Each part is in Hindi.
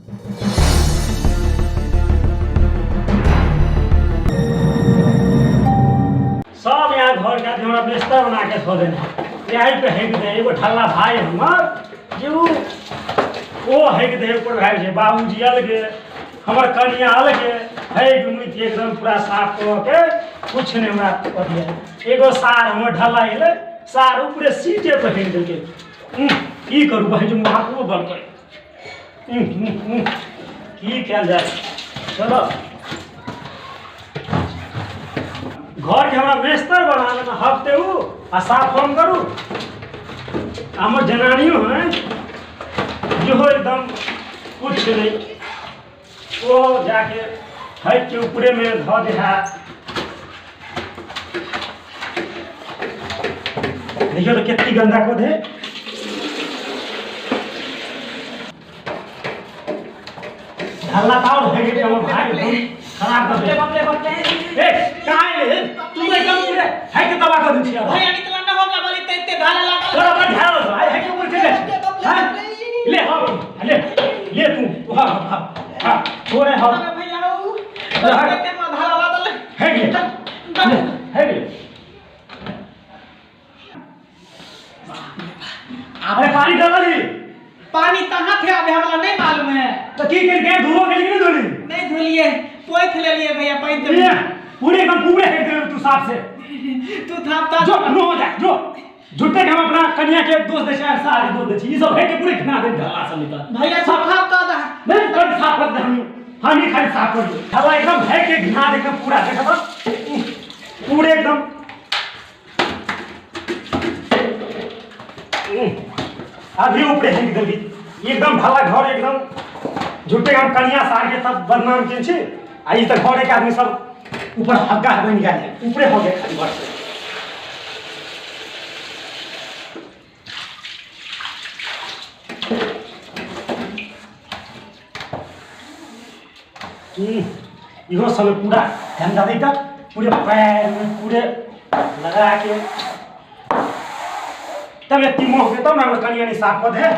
सब यहाँ घर का हमरा बिस्तर बना के छोड़ देना यही पे हेक दे एगो ठल्ला भाई हमर जो ओ हेक दे ऊपर भाई छै बाबूजी अलगे हमर कन्या अलगे है दुनू एकदम पूरा साफ कर के कुछ नहीं हमरा पतिया एगो सार हमर ढला गेले सार ऊपरे सीटे पे हेक देलके की करू भाई जो महापुर बन के की कैल जाए चलो घर के हमरा बिस्तर बनाने में हफ्ते उ आ साफ हम करू हमर जनानियों है जो एकदम कुछ नहीं वो जाके हट के ऊपरे में धो दे है देखियो तो कितनी गंदा को दे हल्ला ताऊ है कि हमर भाई खराब कर दे ए काहे रे तू एकदम पूरे है के तबाह कर दी भाई निकला ना होगा बोली ते धाला लगा थोड़ा बड़ा ध्यान रखो है के बोल चले ले हां ले तू हां थोड़े हां भैया ते में धाला लगा दे है अबे पानी डाल दी पानी कहां थे अबे हमरा नहीं मालूम है तो की कर के धुओ के लिए धोली नहीं धुलिए पोइथ ले लिए भैया पानी तो पूरे एकदम पूरे हेड दे तू साफ से तू थापता जो नो हो जा जो झूठे हम अपना कन्या के दोस्त दे शायद सारे दोस्त दे ये सब है के पूरे घिना दे ढला सब निकल भैया सब थापता था नहीं कर साफ कर दे हम ही खाली साफ कर दे ढला एकदम है के घिना दे के पूरा देखा बस पूरे एकदम अभी ऊपर हेंग देली एकदम भला घर एकदम झूठे हम कन्या सार के सब बदनाम के छी आई तक घर के आदमी सब ऊपर हग्गा बन गया है ऊपरे हो गया खाली घर से इहो सब पूरा गंदा देता पूरे पैर में पूरे लगा के तब ये मोह के तब ना कनिया नहीं साफ कर दे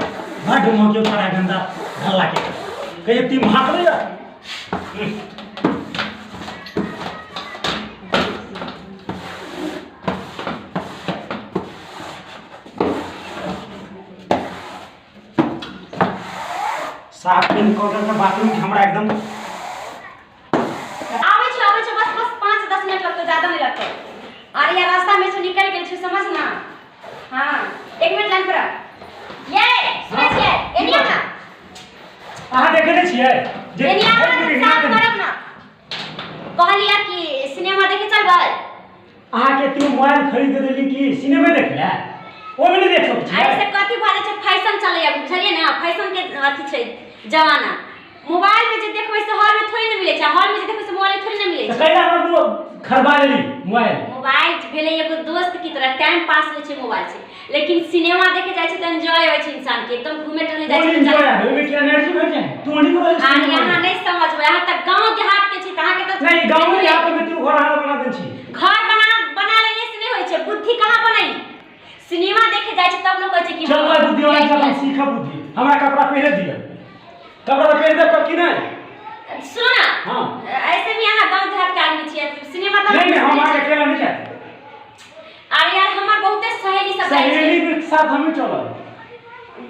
भट मोह के सारा गंदा ढला के कहे ती भाग ले साफ पिन कर के बाथरूम के हमरा एकदम आवे छ बस 5-10 मिनट लगतो ज्यादा नहीं लगतो और ये रास्ता में से निकल गेल छ समझ ना हां 1 मिनट लाइन पर ये सुनै छियै एनिया ना अहाँ देखने छियै जे एनिया साफ करब ना कहलिया कि सिनेमा देखे चलबै अहाँ के तू मोबाइल खरीद देली कि सिनेमा देखले ओ में नहीं देख सकत छै ऐसे कथि बारे छै फैशन चलैया बुझलिए ना फैशन के अथि छै जमाना मोबाइल में जे देखबै से हॉल में थोड़ी न मिलै छै हॉल में जे देखबै से मोबाइल थोड़ी न मिलै छै कैला हम तो खरबा लेली मोबाइल भेले एगो दोस्त की तरह टाइम पास होय छै मोबाइल से लेकिन सिनेमा देखे जाय छै त एंजॉय होय छै इंसान के एकदम घूमे टहले जाय छै एंजॉय है में क्या एनर्जी भेट जाए तू नहीं करो हां यहां नहीं समझबै यहां तक गांव देहात के छी कहां के त नहीं गांव में यहां पे तू घर हाल बना दे छी घर बना लेने से नहीं होय छै बुद्धि कहां बनाई सिनेमा देखे जाय छै तब लोग कहै छै कि चल भाई बुद्धि वाला चल सीख बुद्धि हमरा कपड़ा पहने दिया कपड़ा पहन दे पर कि नहीं सुनो ना हां ऐसे भी यहाँ गांव देहात के आदमी छियै सिनेमा तो नहीं हम आके अकेला नहीं जाते अरे यार हमर बहुते सहेली सब जाय छै सहेली के साथ हम चलो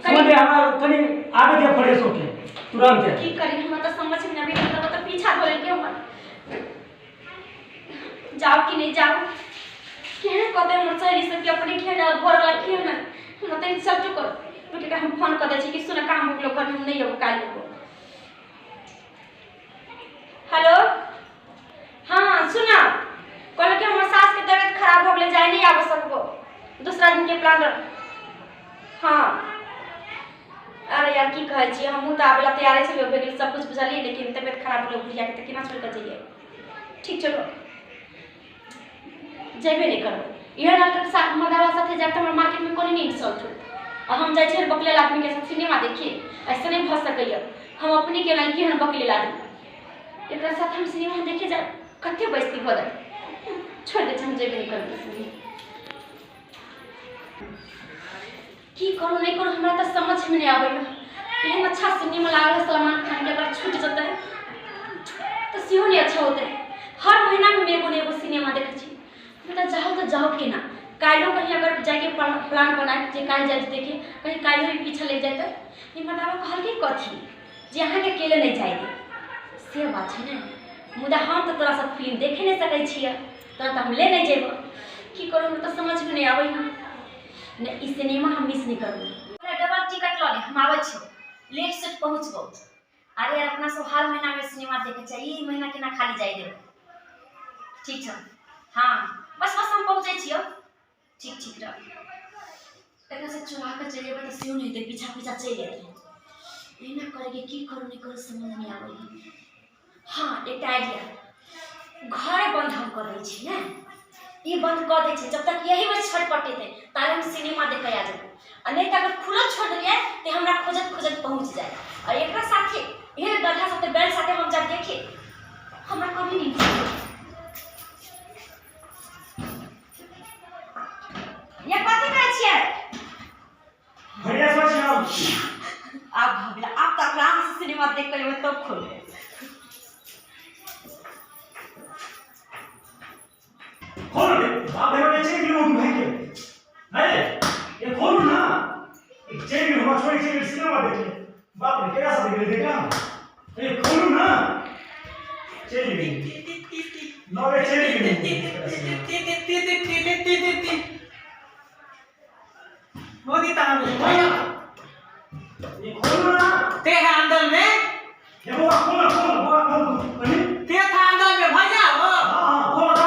समझे हमरा कनी आगे दे फ्रेश होके तुरंत की करी हमरा तो समझ में नहीं आबै तो पीछा धोले के हमर जाओ कि नहीं जाओ केहन कते हमर सहेली सब के अपने खेल घर वाला खेल ना हम तो सब जो कर बेटा हम फोन कर दे छी कि सुन काम हो लोग हम नहीं हो काल को हेलो हां सुना कहले कि हमर सास के तबीयत खराब हो गेले जाय नहीं आब सकबो दूसरा दिन के प्लान हां अरे यार की कहै छी हमहु त आबेला तैयार छलियो बेगिल सब कुछ बुझलिए लेकिन तबीयत खराब हो भैया के त केना छोड़ के जाइए ठीक चलो जेबे नहीं करो इहे डॉक्टर के साथ मदावा साथे जाके हमर मार्केट में कोनी नहीं इंसल्ट हो और हम जाय छै बकलेल आदमी के साथ सिनेमा देखिए ऐसे नहीं भ सकैया हम अपनी के लड़की हन बकलेल आदमी एकरा साथ हम सिनेमा देखे जा कते बेइज्जती भ जाए छोड़ दे हम जेबे नहीं करबे की करू नहीं करू हमरा त समझ में नहीं आबै एहन अच्छा सिनेमा लागल सलमान खान के में एगो ने एगो सिनेमा देखे छी बेटा जाओ तो जाओ के ना काल्हो कहीं अगर जाके प्लान बनाए जे काल जाए देखे कहीं काल्हो भी पीछे ले जाए तो ये बताओ कहल के कथी जे अहाँ के अकेले नहीं जाए से बात है ना मुदा हम तो तोरा सब फिल्म देखे नहीं सकै छियै तोरा तो हम ले नहीं जेबो की करू तो समझ में नहीं आबै हम ने ई सिनेमा हम मिस नहीं करू डबल टिकट ल ले हम आबै छी लेट से पहुंचबो अरे यार अपना सब हर महीना में सिनेमा देखे चाहिए ई महीना केना खाली जाय देबो ठीक छै हां बस हम पहुंचै छियो ठीक रह एका से चुरा के चले जेबे तो सियो नहीं दे पीछा चल जेते एना करे के की करू नहीं करू समझ नहीं आबै हां एक आइडिया घर बंद हम कर दै छी ना ई बंद कर दै छी जब तक यही में छटपटेते ताले हम सिनेमा देखे आ जेबो आ नहीं त अगर खुला छोड़ दिए तो हमरा खोजत पहुंच जाए और एकरा साथे ये गधा साथे बैल साथे हम जब देखे हमरा कभी नहीं ये कथि कहै छियै बढ़िया सोच हम आप भगला आप तक आराम से सिनेमा देख कर तब तो खोल खोल दे आप मेरे चेक लो भाई के है ये खोल ना एक चेक लो छोड़ चेक सिनेमा देखे बाप रे कैसा देखा ये खोल ना चेक लो वे चेक मोदी ताना भैया ये खोल ना ते है अंदर में ये वो खोल ते था अंदर में भैया हो हां खोल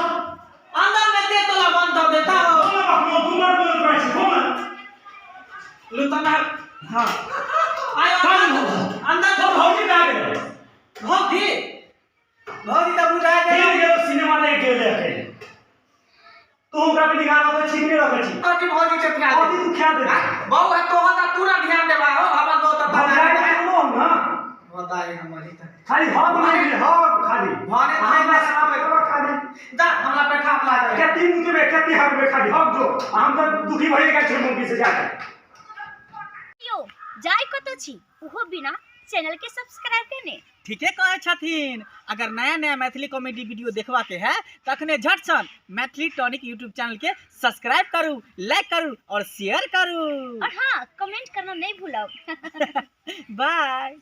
अंदर में ते तोला बंद कर देता हो लुतना हां आयो अंदर तो भौजी आ गए भौजी तो बुझा दे ये सिनेमा देख के ले तू हमरा पे निगाह तो ठीक नहीं रखे छी ताकि भौजी से ख्याल भौजी तू ख्याल दे बहु है तो हता पूरा ध्यान देबा हो हमर बहुत बताए ना बताए हमारी त खाली हम नहीं हम खाली भाने भाई में सब खाली दा हमरा पे ठाप लागे कति मुझे में कति हम में खाली हम जो हम तो दुखी भई गए छे मुंगी से जाके यो जाय कतो छी ओहो बिना चैनल के सब्सक्राइब करने ठीके कहे छथिन अगर नया मैथिली कॉमेडी वीडियो देखवा के है तखने झट सन मैथिली टॉनिक यूट्यूब चैनल के सब्सक्राइब करू लाइक करू और शेयर करू और हाँ कमेंट करना नहीं भूलो बाय।